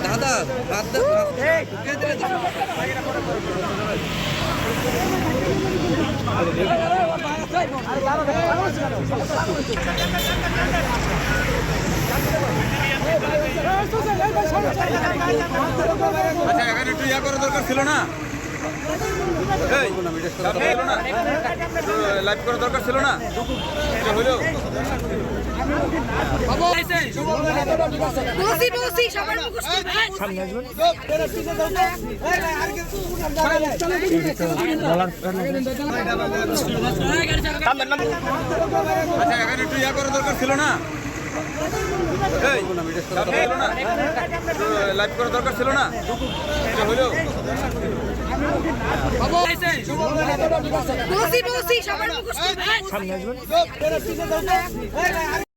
দাদা আচ্ছা এখানে একটু ইয়া করার দরকার ছিল না, লাইভ করার দরকার ছিল না, হইলো আচ্ছা এখানে একটু ইয়া করার দরকার ছিল না, লাইভ করার দরকার ছিল না, হইলো